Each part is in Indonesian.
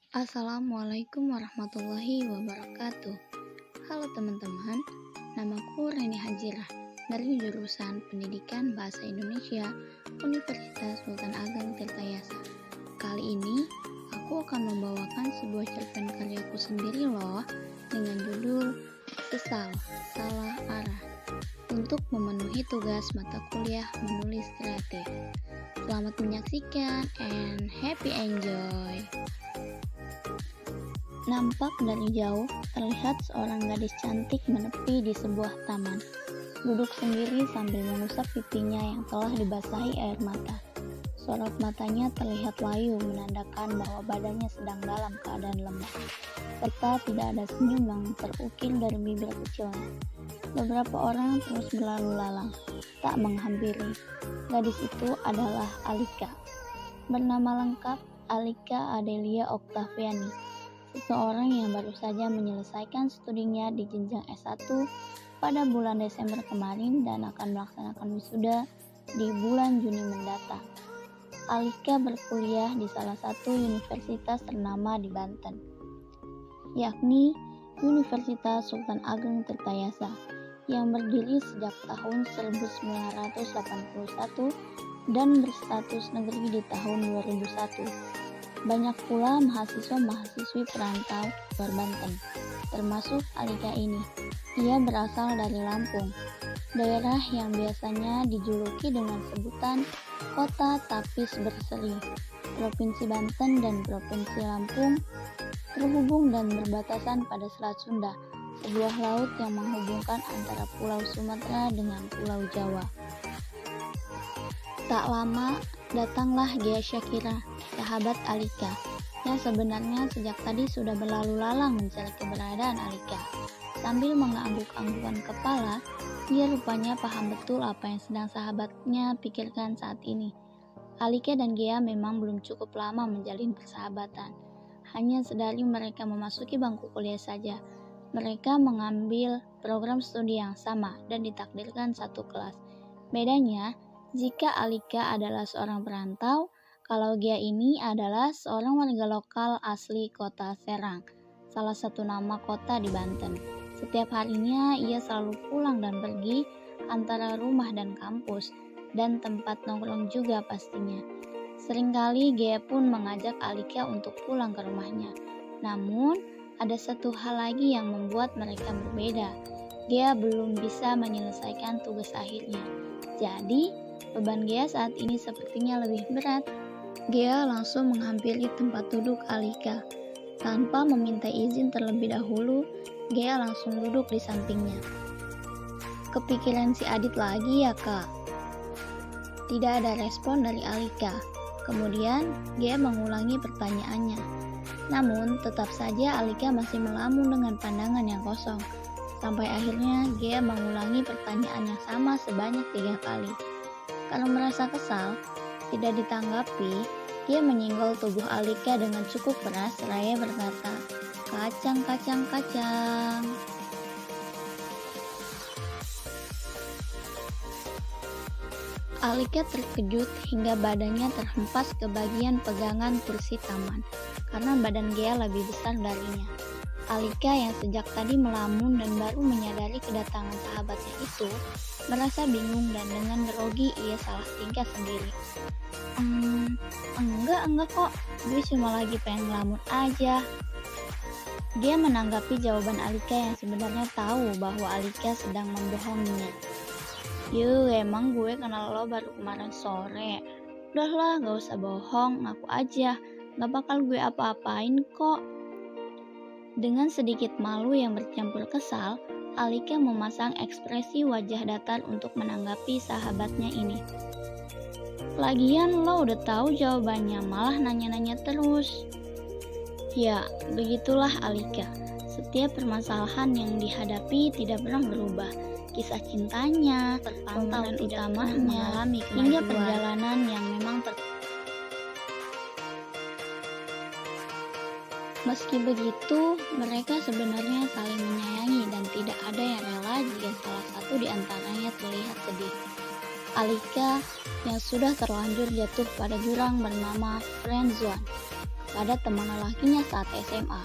Assalamualaikum warahmatullahi wabarakatuh. Halo teman-teman, namaku Reni Hajirah dari jurusan Pendidikan Bahasa Indonesia Universitas Sultan Ageng Tirtayasa. Kali ini aku akan membawakan sebuah cerpen karyaku sendiri loh, dengan judul Sesal, Salah Arah, untuk memenuhi tugas mata kuliah menulis kreatif. Selamat menyaksikan and happy enjoy. Nampak dari jauh, terlihat seorang gadis cantik menepi di sebuah taman, duduk sendiri sambil mengusap pipinya yang telah dibasahi air mata. Sorot matanya terlihat layu, menandakan bahwa badannya sedang dalam keadaan lemah, serta tidak ada senyum yang terukir dari bibir kecilnya. Beberapa orang terus berlalu lalang, tak menghampiri. Gadis itu adalah Alika. Bernama lengkap Alika Adelia Oktaviani, seseorang yang baru saja menyelesaikan studinya di jenjang S1 pada bulan Desember kemarin dan akan melaksanakan wisuda di bulan Juni mendatang. Alika berkuliah di salah satu universitas ternama di Banten, yakni Universitas Sultan Ageng Tirtayasa, yang berdiri sejak tahun 1981 dan berstatus negeri di tahun 2001. Banyak pula mahasiswa-mahasiswi perantau luar Banten, termasuk Alika ini. Ia berasal dari Lampung, daerah yang biasanya dijuluki dengan sebutan Kota Tapis Berseri. Provinsi Banten dan Provinsi Lampung terhubung dan berbatasan pada Selat Sunda, sebuah laut yang menghubungkan antara Pulau Sumatera dengan Pulau Jawa. Tak lama, datanglah Ghea Syakira, sahabat Alika, yang sebenarnya sejak tadi sudah berlalu lalang mencari keberadaan Alika. Sambil mengangguk-anggukan kepala, dia rupanya paham betul apa yang sedang sahabatnya pikirkan saat ini. Alika dan Ghea memang belum cukup lama menjalin persahabatan. Hanya sedari mereka memasuki bangku kuliah saja, mereka mengambil program studi yang sama dan ditakdirkan satu kelas. Bedanya, jika Alika adalah seorang perantau, kalau Ghea ini adalah seorang warga lokal asli kota Serang, salah satu nama kota di Banten. Setiap harinya ia selalu pulang dan pergi antara rumah dan kampus, dan tempat nongkrong juga pastinya. Seringkali Ghea pun mengajak Alika untuk pulang ke rumahnya. Namun, ada satu hal lagi yang membuat mereka berbeda. Ghea belum bisa menyelesaikan tugas akhirnya. Jadi, beban Ghea saat ini sepertinya lebih berat. Ghea langsung menghampiri tempat duduk Alika. Tanpa meminta izin terlebih dahulu, Ghea langsung duduk di sampingnya. Kepikiran si Adit lagi ya, Kak? Tidak ada respon dari Alika. Kemudian, Ghea mengulangi pertanyaannya. Namun, tetap saja Alika masih melamun dengan pandangan yang kosong. Sampai akhirnya, Ghea mengulangi pertanyaan yang sama sebanyak 3 kali. Karena merasa kesal, tidak ditanggapi, dia menyinggol tubuh Alika dengan cukup keras seraya berkata, "Kacang, kacang, kacang." Alika terkejut hingga badannya terhempas ke bagian pegangan kursi taman, karena badan Ghea lebih besar darinya. Alika yang sejak tadi melamun dan baru menyadari kedatangan sahabatnya itu, merasa bingung dan dengan grogi ia salah tingkah sendiri. Enggak kok, gue cuma lagi pengen ngelamun aja. Dia menanggapi jawaban Alika yang sebenarnya tahu bahwa Alika sedang membohonginya. Yuh, emang gue kenal lo baru kemarin sore. Udahlah, gak usah bohong, ngaku aja. Gak bakal gue apa-apain kok. Dengan sedikit malu yang bercampur kesal, Alika memasang ekspresi wajah datar untuk menanggapi sahabatnya ini. Lagian lo udah tahu jawabannya, malah nanya-nanya terus. Ya, begitulah Alika. Setiap permasalahan yang dihadapi tidak pernah berubah. Kisah cintanya, pemeran utamanya, hingga perjalanan yang memang Meski begitu, mereka sebenarnya saling menyayangi dan tidak ada yang rela jika salah satu di antaranya terlihat sedih. Alika yang sudah terlanjur jatuh pada jurang bernama friendzone pada teman lelakinya saat SMA.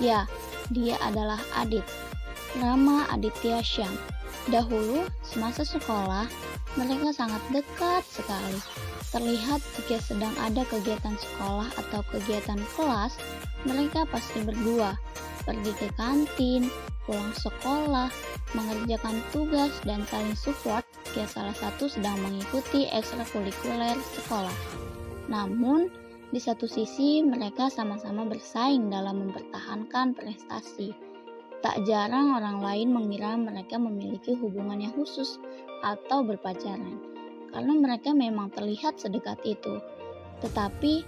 Ya, dia adalah Adit, Rama Aditya Syam. Dahulu, semasa sekolah, mereka sangat dekat sekali. Terlihat jika sedang ada kegiatan sekolah atau kegiatan kelas, mereka pasti berdua, pergi ke kantin, pulang sekolah, mengerjakan tugas, dan saling support jika salah satu sedang mengikuti ekstrakurikuler sekolah. Namun, di satu sisi mereka sama-sama bersaing dalam mempertahankan prestasi. Tak jarang orang lain mengira mereka memiliki hubungan yang khusus atau berpacaran, karena mereka memang terlihat sedekat itu. Tetapi,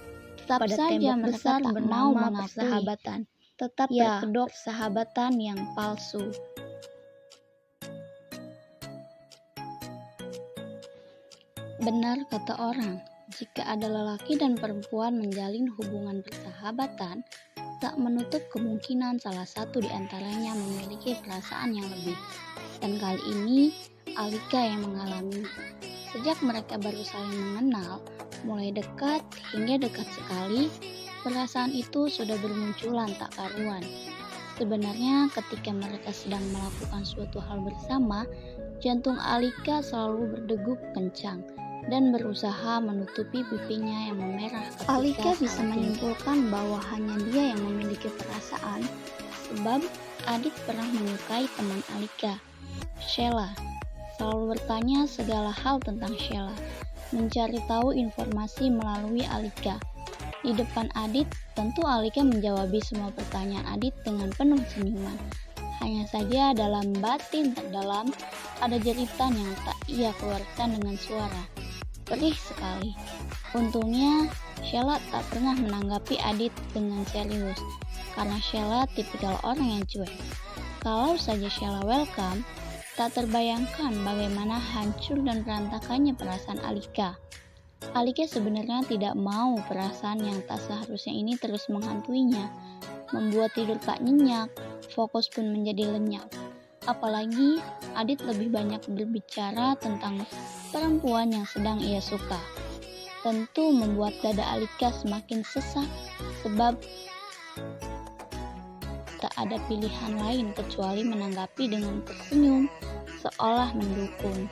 tetap saja mereka tak mau persahabatan, tetap berkedok persahabatan yang palsu. Benar kata orang, jika ada lelaki dan perempuan menjalin hubungan persahabatan, tak menutup kemungkinan salah satu di antaranya memiliki perasaan yang lebih. Dan kali ini, Alika yang mengalami. Sejak mereka baru saling mengenal, mulai dekat hingga dekat sekali, perasaan itu sudah bermunculan tak karuan. Sebenarnya ketika mereka sedang melakukan suatu hal bersama, jantung Alika selalu berdegup kencang dan berusaha menutupi pipinya yang memerah ketika Alika bisa menyimpulkan bahwa hanya dia yang memiliki perasaan, sebab Adit pernah menyukai teman Alika, Sheila. Selalu bertanya segala hal tentang Sheila, mencari tahu informasi melalui Alika. Di depan Adit, tentu Alika menjawabi semua pertanyaan Adit dengan penuh senyuman. Hanya saja dalam batin terdalam ada jeritan yang tak ia keluarkan dengan suara. Perih sekali. Untungnya, Sheila tak pernah menanggapi Adit dengan serius, karena Sheila tipikal orang yang cuek. Kalau saja Sheila welcome, tak terbayangkan bagaimana hancur dan berantakannya perasaan Alika. Alika sebenarnya tidak mau perasaan yang tak seharusnya ini terus menghantuinya, membuat tidur tak nyenyak, fokus pun menjadi lenyap. Apalagi Adit lebih banyak berbicara tentang perempuan yang sedang ia suka. Tentu membuat dada Alika semakin sesak, sebab tak ada pilihan lain kecuali menanggapi dengan tersenyum, seolah mendukung.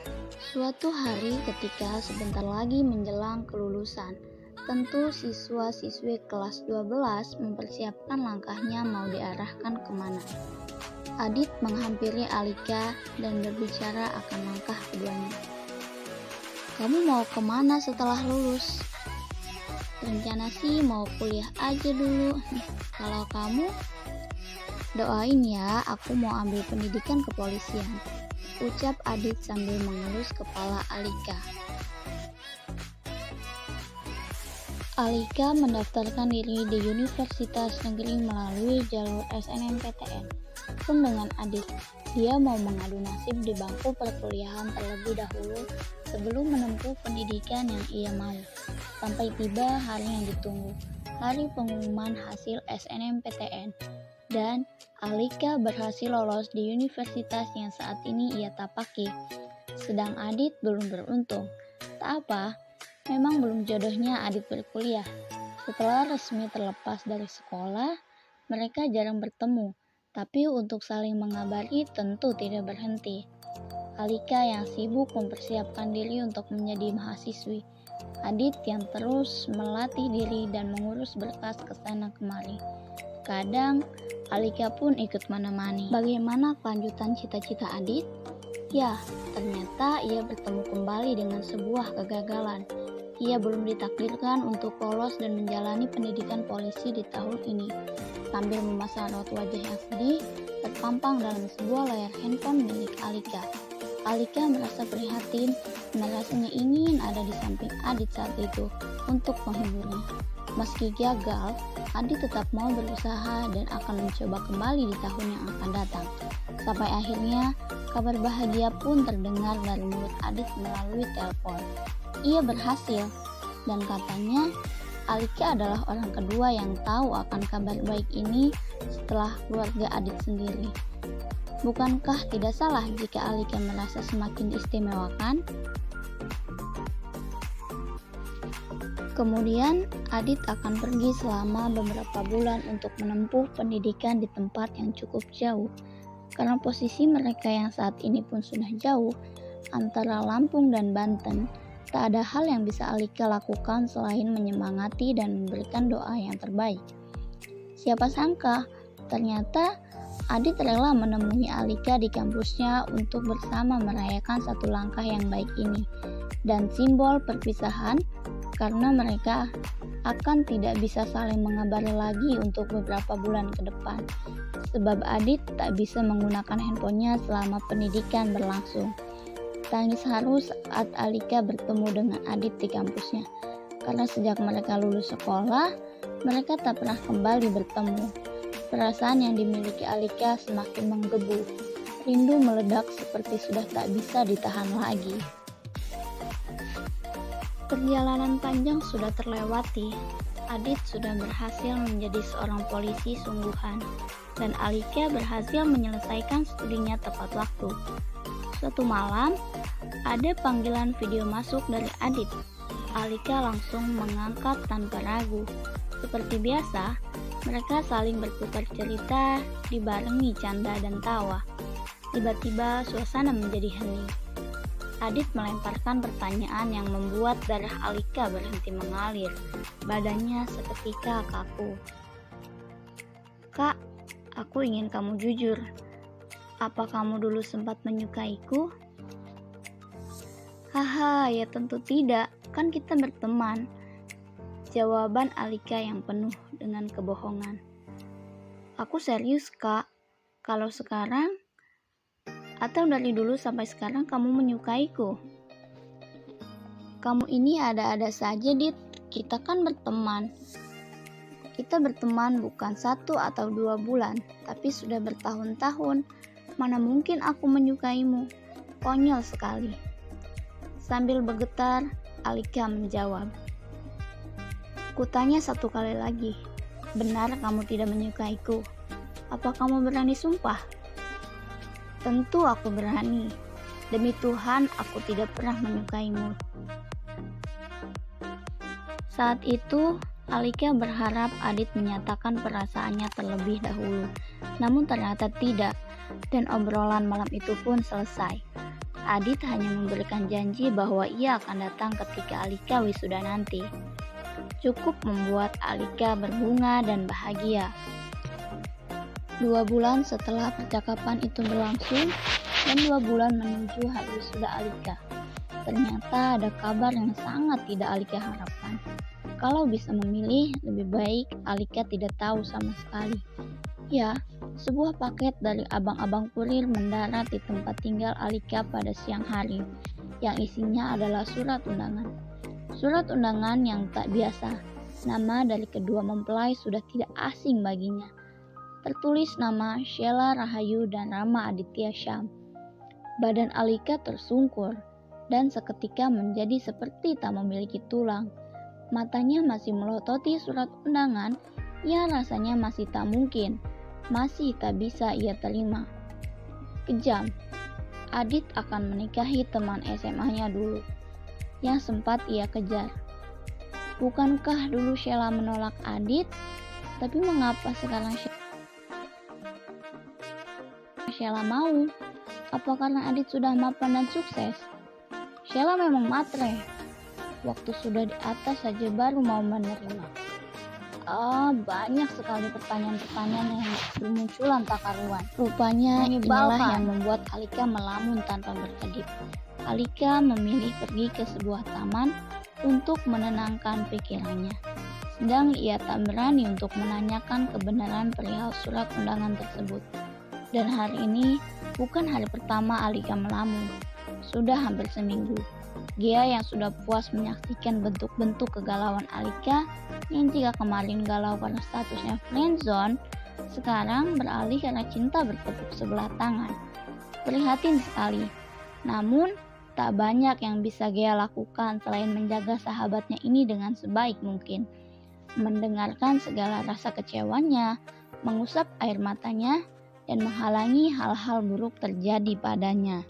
Suatu hari ketika sebentar lagi menjelang kelulusan, tentu siswa-siswi kelas 12 mempersiapkan langkahnya mau diarahkan kemana. Adit menghampiri Alika dan berbicara akan langkah keduanya. Kamu mau kemana setelah lulus? Rencana sih mau kuliah aja dulu. Kalau kamu? Doain ya, aku mau ambil pendidikan kepolisian, ucap Adit sambil mengelus kepala Alika. Alika mendaftarkan diri di Universitas Negeri melalui jalur SNMPTN. Pun dengan Adit, dia mau mengadu nasib di bangku perkuliahan terlebih dahulu sebelum menempuh pendidikan yang ia mau. Sampai tiba hari yang ditunggu, hari pengumuman hasil SNMPTN. Dan Alika berhasil lolos di universitas yang saat ini ia tapaki. Sedang Adit belum beruntung. Tak apa, memang belum jodohnya Adit berkuliah. Setelah resmi terlepas dari sekolah, mereka jarang bertemu. Tapi untuk saling mengabari tentu tidak berhenti. Alika yang sibuk mempersiapkan diri untuk menjadi mahasiswi. Adit yang terus melatih diri dan mengurus berkas kesana kemari. Kadang, Alika pun ikut menemani. Bagaimana kelanjutan cita-cita Adit? Ya, ternyata ia bertemu kembali dengan sebuah kegagalan. Ia belum ditakdirkan untuk lolos dan menjalani pendidikan polisi di tahun ini. Sambil memasang raut wajah yang sedih, terpampang dalam sebuah layar handphone milik Alika. Alika merasa prihatin dan rasanya ingin ada di samping Adit saat itu untuk menghiburnya. Meski gagal, Adit tetap mau berusaha dan akan mencoba kembali di tahun yang akan datang. Sampai akhirnya, kabar bahagia pun terdengar dari mulut Adit melalui telepon. Ia berhasil, dan katanya Alika adalah orang kedua yang tahu akan kabar baik ini setelah keluarga Adit sendiri. Bukankah tidak salah jika Alika merasa semakin diistimewakan? Kemudian, Adit akan pergi selama beberapa bulan untuk menempuh pendidikan di tempat yang cukup jauh. Karena posisi mereka yang saat ini pun sudah jauh, antara Lampung dan Banten, tak ada hal yang bisa Alika lakukan selain menyemangati dan memberikan doa yang terbaik. Siapa sangka, ternyata Adit rela menemui Alika di kampusnya untuk bersama merayakan satu langkah yang baik ini, dan simbol perpisahan karena mereka akan tidak bisa saling mengabari lagi untuk beberapa bulan ke depan, sebab Adit tak bisa menggunakan handphonenya selama pendidikan berlangsung. Tangis haru saat Alika bertemu dengan Adit di kampusnya, karena sejak mereka lulus sekolah, mereka tak pernah kembali bertemu. Perasaan yang dimiliki Alika semakin menggebu, rindu meledak seperti sudah tak bisa ditahan lagi. Perjalanan panjang sudah terlewati. Adit sudah berhasil menjadi seorang polisi sungguhan, dan Alika berhasil menyelesaikan studinya tepat waktu. Suatu malam, ada panggilan video masuk dari Adit. Alika langsung mengangkat tanpa ragu. Seperti biasa, mereka saling bertukar cerita, dibarengi canda dan tawa. Tiba-tiba suasana menjadi hening. Adit melemparkan pertanyaan yang membuat darah Alika berhenti mengalir. Badannya seketika kaku. "Kak, aku ingin kamu jujur. Apa kamu dulu sempat menyukaiku?" "Haha, ya tentu tidak. Kan kita berteman." Jawaban Alika yang penuh dengan kebohongan. "Aku serius, Kak. Kalau sekarang, atau dari dulu sampai sekarang kamu menyukaiku?" "Kamu ini ada-ada saja, Dit. Kita kan berteman." "Kita berteman bukan 1 atau 2 bulan, tapi sudah bertahun-tahun. Mana mungkin aku menyukaimu? Konyol sekali." Sambil bergetar, Alika menjawab, "Kutanya 1 kali lagi. Benar kamu tidak menyukaiku? Apa kamu berani sumpah?" "Tentu aku berani. Demi Tuhan, aku tidak pernah menyukaimu." Saat itu, Alika berharap Adit menyatakan perasaannya terlebih dahulu. Namun ternyata tidak, dan obrolan malam itu pun selesai. Adit hanya memberikan janji bahwa ia akan datang ketika Alika wisuda nanti. Cukup membuat Alika berbunga dan bahagia. 2 bulan setelah percakapan itu berlangsung, dan 2 bulan menuju hari wisuda Alika, ternyata ada kabar yang sangat tidak Alika harapkan. Kalau bisa memilih, lebih baik Alika tidak tahu sama sekali. Ya, sebuah paket dari abang-abang kurir mendarat di tempat tinggal Alika pada siang hari, yang isinya adalah surat undangan. Surat undangan yang tak biasa. Nama dari kedua mempelai sudah tidak asing baginya. Tertulis nama Sheila Rahayu dan Rama Aditya Syam. Badan Alika tersungkur dan seketika menjadi seperti tak memiliki tulang. Matanya masih melototi surat undangan yang rasanya masih tak mungkin, masih tak bisa ia terima. Kejam, Adit akan menikahi teman SMA-nya dulu, yang sempat ia kejar. Bukankah dulu Sheila menolak Adit? Tapi mengapa sekarang Sheila mau? Apa karena Adit sudah mapan dan sukses? Sheila memang matre. Waktu sudah di atas saja baru mau menerima. Banyak sekali pertanyaan-pertanyaan yang bermunculan tak karuan. Rupanya inilah yang membuat Alika melamun tanpa berkedip. Alika memilih pergi ke sebuah taman untuk menenangkan pikirannya. Sedang ia tak berani untuk menanyakan kebenaran perihal surat undangan tersebut. Dan hari ini bukan hari pertama Alika melamun. Sudah hampir seminggu. Gia yang sudah puas menyaksikan bentuk-bentuk kegalauan Alika, yang jika kemarin galau karena statusnya friendzone, sekarang beralih karena cinta bertepuk sebelah tangan. Prihatin sekali. Namun, tak banyak yang bisa Gia lakukan selain menjaga sahabatnya ini dengan sebaik mungkin. Mendengarkan segala rasa kecewanya, mengusap air matanya, dan menghalangi hal-hal buruk terjadi padanya.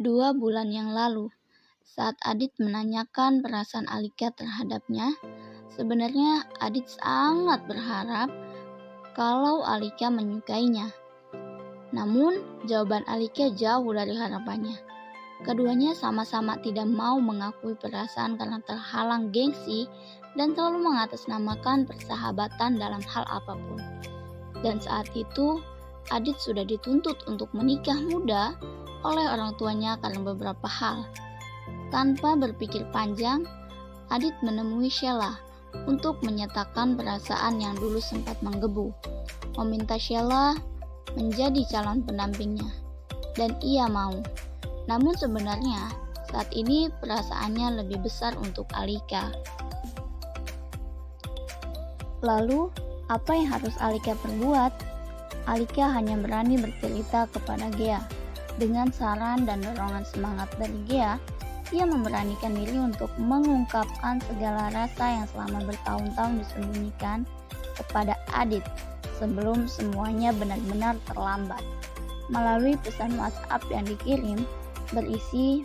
2 bulan yang lalu, Saat Adit menanyakan perasaan Alika terhadapnya, sebenarnya Adit sangat berharap kalau Alika menyukainya. Namun, jawaban Alika jauh dari harapannya. Keduanya sama-sama tidak mau mengakui perasaan karena terhalang gengsi dan selalu mengatasnamakan persahabatan dalam hal apapun. Dan saat itu, Adit sudah dituntut untuk menikah muda oleh orang tuanya karena beberapa hal. Tanpa berpikir panjang, Adit menemui Sheila untuk menyatakan perasaan yang dulu sempat menggebu, meminta Sheila menjadi calon pendampingnya, dan ia mau. Namun sebenarnya saat ini perasaannya lebih besar untuk Alika. Lalu, apa yang harus Alika perbuat? Alika hanya berani bercerita kepada Gea. Dengan saran dan dorongan semangat dari Gea, ia memberanikan diri untuk mengungkapkan segala rasa yang selama bertahun-tahun disembunyikan kepada Adit sebelum semuanya benar-benar terlambat. Melalui pesan WhatsApp yang dikirim berisi,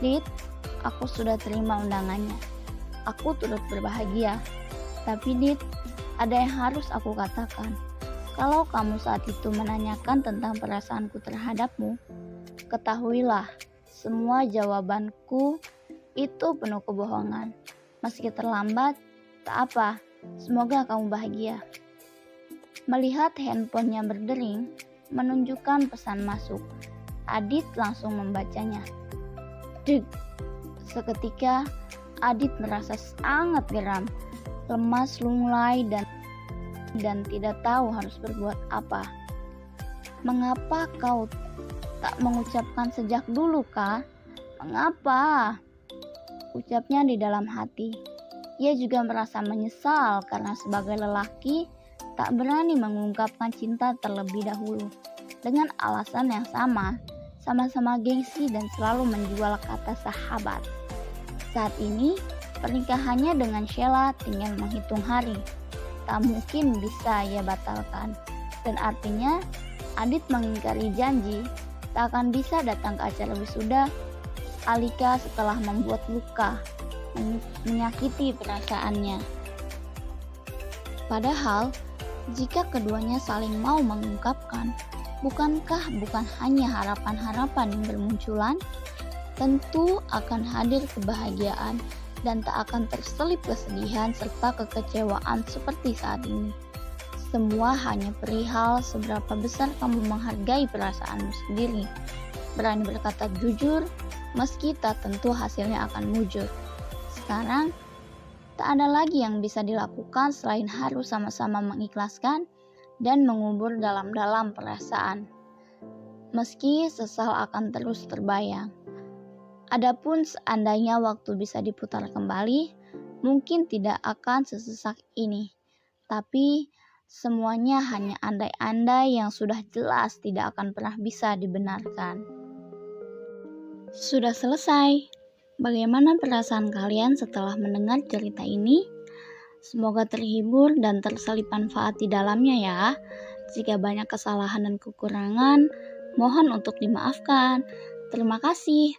"Dit, aku sudah terima undangannya. Aku turut berbahagia. Tapi Dit, ada yang harus aku katakan. Kalau kamu saat itu menanyakan tentang perasaanku terhadapmu, ketahuilah, semua jawabanku itu penuh kebohongan. Meski terlambat, tak apa, semoga kamu bahagia." Melihat handphonenya berdering, menunjukkan pesan masuk. Adit langsung membacanya. Deg! Seketika, Adit merasa sangat geram, lemas lunglai dan tidak tahu harus berbuat apa. "Mengapa kau tak mengucapkan sejak dulu, Kak? Mengapa?" ucapnya di dalam hati. Ia juga merasa menyesal karena sebagai lelaki tak berani mengungkapkan cinta terlebih dahulu. Dengan alasan yang sama-sama gengsi dan selalu menjual kata sahabat. Saat ini, pernikahannya dengan Sheila tinggal menghitung hari. Tak mungkin bisa ia batalkan. Dan artinya, Adit mengingkari janji tak akan bisa datang ke acara wisuda Alika setelah membuat luka, menyakiti perasaannya. Padahal, jika keduanya saling mau mengungkapkan, bukankah bukan hanya harapan-harapan yang bermunculan? Tentu akan hadir kebahagiaan dan tak akan terselip kesedihan serta kekecewaan seperti saat ini. Semua hanya perihal seberapa besar kamu menghargai perasaanmu sendiri. Berani berkata jujur, meski tak tentu hasilnya akan mujur. Sekarang, tak ada lagi yang bisa dilakukan selain harus sama-sama mengikhlaskan dan mengubur dalam-dalam perasaan. Meski sesal akan terus terbayang. Adapun seandainya waktu bisa diputar kembali, mungkin tidak akan sesesak ini. Tapi semuanya hanya andai-andai yang sudah jelas tidak akan pernah bisa dibenarkan. Sudah selesai. Bagaimana perasaan kalian setelah mendengar cerita ini? Semoga terhibur dan terselip manfaat di dalamnya ya. Jika banyak kesalahan dan kekurangan, mohon untuk dimaafkan. Terima kasih.